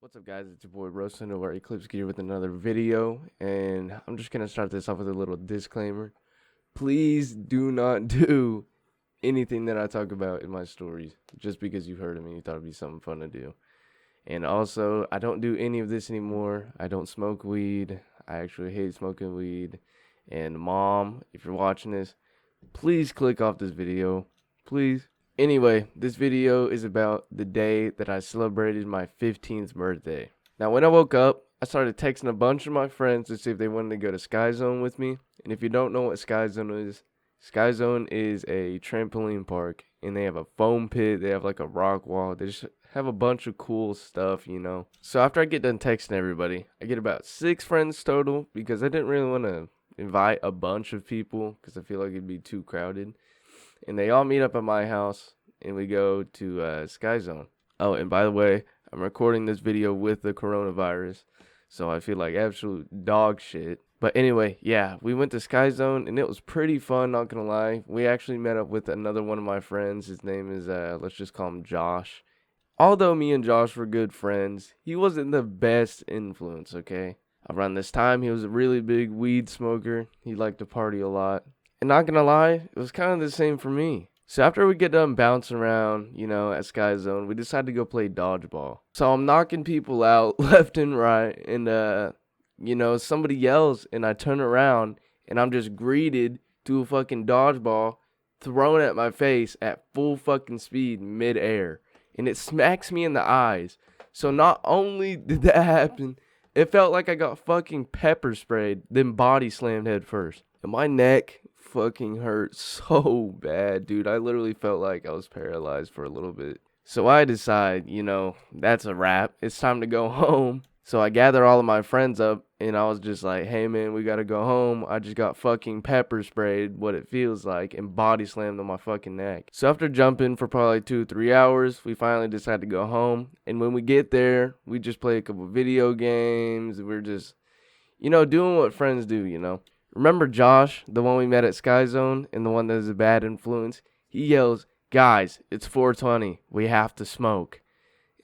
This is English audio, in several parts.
What's up, guys? It's your boy Roastin over Eclipse Gear with another video, and I'm just gonna start this off with a little disclaimer. Please do not do anything that I talk about in my stories just because you've heard of me. You thought it'd be something fun to do. And also, I don't do any of this anymore. I don't smoke weed. I actually hate smoking weed. And mom, if you're watching this, please click off this video. Please. Anyway, this video is about the day that I celebrated my 15th birthday. Now, when I woke up, I started texting a bunch of my friends to see if they wanted to go to Sky Zone with me. And if you don't know what Sky Zone is a trampoline park, and they have a foam pit, they have like a rock wall, they just have a bunch of cool stuff, you know. So after I get done texting everybody, I get about 6 friends total because I didn't really want to invite a bunch of people because I feel like it'd be too crowded. And they all meet up at my house, and we go to Sky Zone. Oh, and by the way, I'm recording this video with the coronavirus, so I feel like absolute dog shit. But anyway, yeah, we went to Sky Zone, and it was pretty fun, not gonna lie. We actually met up with another one of my friends. His name is, let's just call him Josh. Although me and Josh were good friends, he wasn't the best influence, okay? Around this time, he was a really big weed smoker. He liked to party a lot. And not gonna lie, it was kind of the same for me. So after we get done bouncing around, you know, at Sky Zone, we decided to go play dodgeball. So I'm knocking people out left and right, and you know, somebody yells, and I turn around, and I'm just greeted to a fucking dodgeball thrown at my face at full fucking speed mid-air, and it smacks me in the eyes. So not only did that happen, it felt like I got fucking pepper sprayed, then body slammed head first. And my neck fucking hurt so bad, dude. I literally felt like I was paralyzed for a little bit. So I decide, you know, that's a wrap. It's time to go home. So I gather all of my friends up, and I was just like, hey man, we gotta go home. I just got fucking pepper sprayed, what it feels like, and body slammed on my fucking neck. So after jumping for probably 2-3 hours, we finally decided to go home. And when we get there, we just play a couple video games. We're just, you know, doing what friends do, you know. Remember Josh, the one we met at Sky Zone, and the one that is a bad influence? He yells, guys, it's 420. We have to smoke.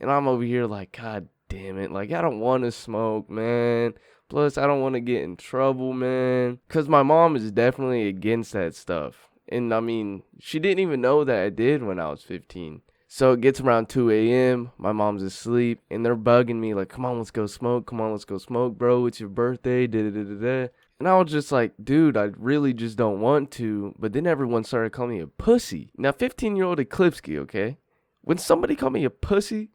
And I'm over here like, God damn it. Like, I don't want to smoke, man. Plus, I don't want to get in trouble, man. Because my mom is definitely against that stuff. And, I mean, she didn't even know that I did when I was 15. So it gets around 2 a.m. My mom's asleep, and they're bugging me like, come on, let's go smoke. Come on, let's go smoke, bro. It's your birthday. Da-da-da-da-da. And I was just like, dude, I really just don't want to. But then everyone started calling me a pussy. Now, 15-year-old Eclipsky, okay? When somebody called me a pussy,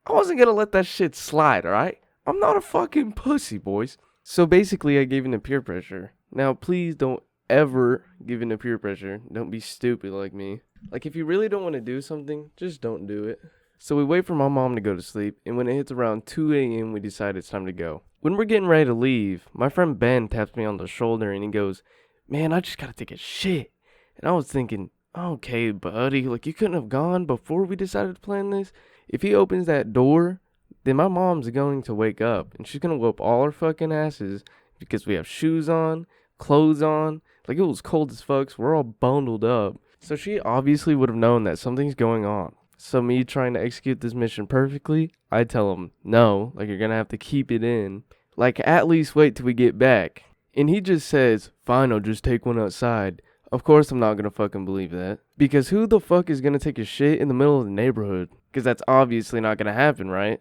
I wasn't going to let that shit slide, all right? I'm not a fucking pussy, boys. So basically, I gave in to peer pressure. Now, please don't ever give in to peer pressure. Don't be stupid like me. Like, if you really don't want to do something, just don't do it. So we wait for my mom to go to sleep, and when it hits around 2 a.m., we decide it's time to go. When we're getting ready to leave, my friend Ben taps me on the shoulder, and he goes, man, I just gotta take a shit. And I was thinking, okay, buddy, like, you couldn't have gone before we decided to plan this? If he opens that door, then my mom's going to wake up, and she's gonna whoop all our fucking asses because we have shoes on, clothes on. Like, it was cold as fuck, so we're all bundled up. So she obviously would have known that something's going on. So me trying to execute this mission perfectly, I tell him, no, like, you're gonna have to keep it in. Like, at least wait till we get back. And he just says, fine, I'll just take one outside. Of course I'm not gonna fucking believe that. Because who the fuck is gonna take a shit in the middle of the neighborhood? Because that's obviously not gonna happen, right?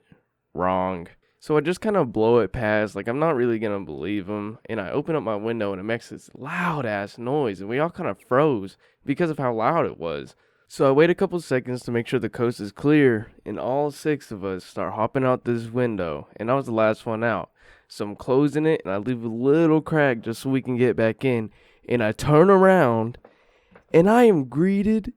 Wrong. So I just kind of blow it past, like, I'm not really gonna believe him. And I open up my window, and it makes this loud ass noise, and we all kind of froze because of how loud it was. So I wait a couple seconds to make sure the coast is clear, and all 6 of us start hopping out this window, and I was the last one out. So I'm closing it, and I leave a little crack just so we can get back in, and I turn around, and I am greeted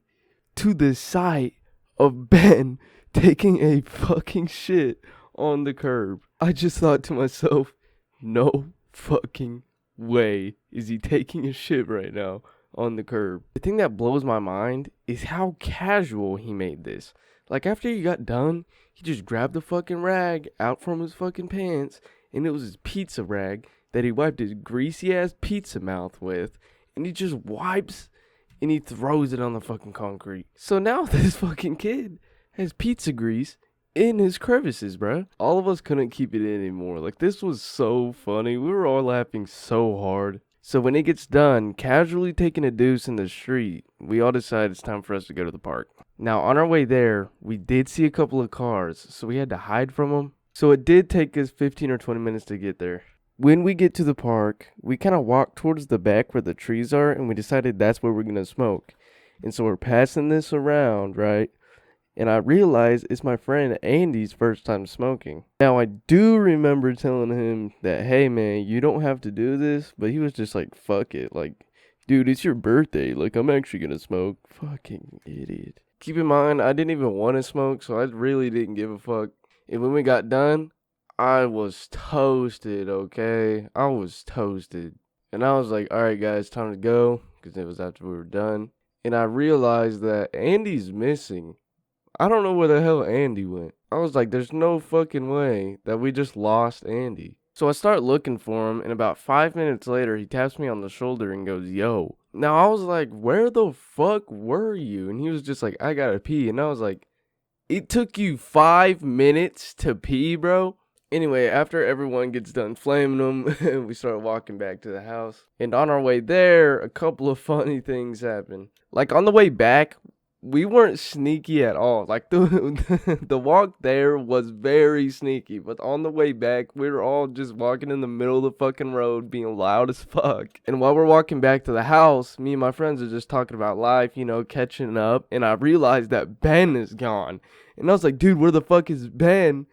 to the sight of Ben taking a fucking shit on the curb. I just thought to myself, no fucking way is he taking a shit right now on the curb. The thing that blows my mind is how casual he made this. Like, after he got done, he just grabbed the fucking rag out from his fucking pants, and it was his pizza rag that he wiped his greasy ass pizza mouth with, and he just wipes and he throws it on the fucking concrete. So now this fucking kid has pizza grease in his crevices, bruh. All of us couldn't keep it in anymore. Like, this was so funny. We were all laughing so hard. So when it gets done, casually taking a deuce in the street, we all decide it's time for us to go to the park. Now, on our way there, we did see a couple of cars, so we had to hide from them. So it did take us 15 or 20 minutes to get there. When we get to the park, we kind of walk towards the back where the trees are, and we decided that's where we're going to smoke. And so we're passing this around, right? And I realized it's my friend Andy's first time smoking. Now, I do remember telling him that, hey, man, you don't have to do this. But he was just like, fuck it. Like, dude, it's your birthday. Like, I'm actually going to smoke. Fucking idiot. Keep in mind, I didn't even want to smoke, so I really didn't give a fuck. And when we got done, I was toasted, okay? I was toasted. And I was like, all right, guys, time to go. Because it was after we were done. And I realized that Andy's missing. I don't know where the hell Andy went. I was like, there's no fucking way that we just lost Andy. So I start looking for him, and about 5 minutes later, he taps me on the shoulder and goes, yo. Now, I was like, where the fuck were you? And he was just like, I gotta pee. And I was like, it took you 5 minutes to pee, bro? Anyway, after everyone gets done flaming them, we start walking back to the house. And on our way there, a couple of funny things happen. Like, on the way back, we weren't sneaky at all. Like, the walk there was very sneaky. But on the way back, we were all just walking in the middle of the fucking road, being loud as fuck. And while we're walking back to the house, me and my friends are just talking about life, you know, catching up. And I realized that Ben is gone. And I was like, dude, where the fuck is Ben?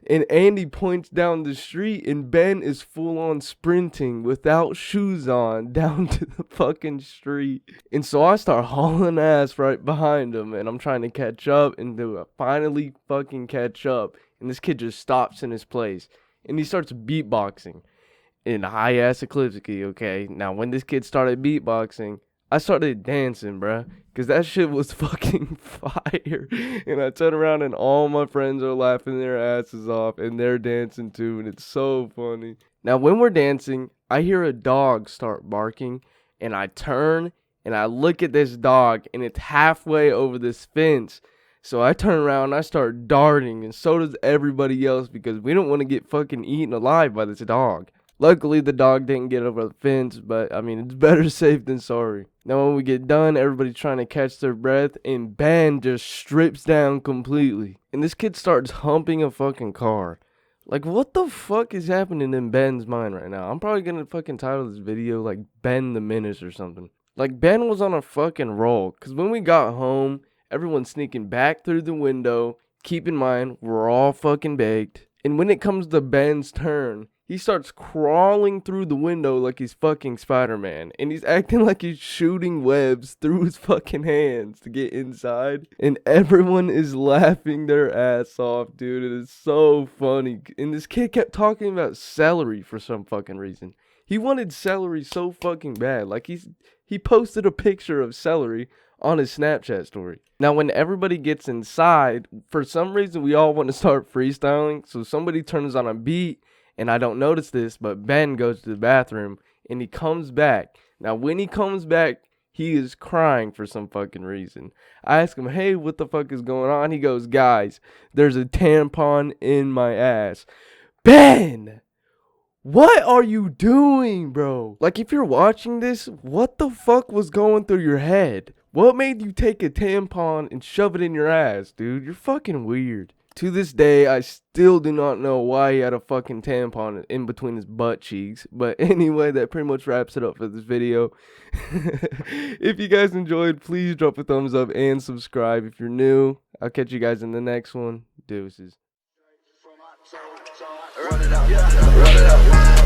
And Andy points down the street, and Ben is full on sprinting without shoes on down to the fucking street. And so I start hauling ass right behind him, and I'm trying to catch up, and I finally fucking catch up. And this kid just stops in his place, and he starts beatboxing in high ass eclipse key, okay? Now, when this kid started beatboxing, I started dancing, bruh, because that shit was fucking fire. And I turn around and all my friends are laughing their asses off, and they're dancing too, and it's so funny. Now, when we're dancing, I hear a dog start barking, and I turn, and I look at this dog, and it's halfway over this fence. So I turn around and I start darting, and so does everybody else, because we don't want to get fucking eaten alive by this dog. Luckily, the dog didn't get over the fence, but, I mean, it's better safe than sorry. Now, when we get done, everybody's trying to catch their breath, and Ben just strips down completely. And this kid starts humping a fucking car. Like, what the fuck is happening in Ben's mind right now? I'm probably gonna fucking title this video, like, Ben the Menace or something. Like, Ben was on a fucking roll, because when we got home, everyone's sneaking back through the window. Keep in mind, we're all fucking baked. And when it comes to Ben's turn, he starts crawling through the window like he's fucking Spider-Man. And he's acting like he's shooting webs through his fucking hands to get inside. And everyone is laughing their ass off, dude. It is so funny. And this kid kept talking about celery for some fucking reason. He wanted celery so fucking bad. Like, he posted a picture of celery on his Snapchat story. Now, when everybody gets inside, for some reason, we all want to start freestyling. So somebody turns on a beat. And I don't notice this, but Ben goes to the bathroom, and he comes back. Now, when he comes back, he is crying for some fucking reason. I ask him, hey, what the fuck is going on? He goes, guys, there's a tampon in my ass. Ben! What are you doing, bro? Like, if you're watching this, what the fuck was going through your head? What made you take a tampon and shove it in your ass, dude? You're fucking weird. To this day, I still do not know why he had a fucking tampon in between his butt cheeks. But anyway, that pretty much wraps it up for this video. If you guys enjoyed, please drop a thumbs up and subscribe if you're new. I'll catch you guys in the next one. Deuces. Run it up, run it up.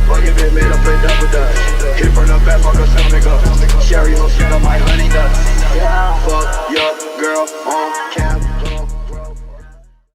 Fuck it, bitch, made up play double dutch. Hit from the back, fuck her stomach up. Sherry, little shit on my honey nuts. Fuck your girl on camera.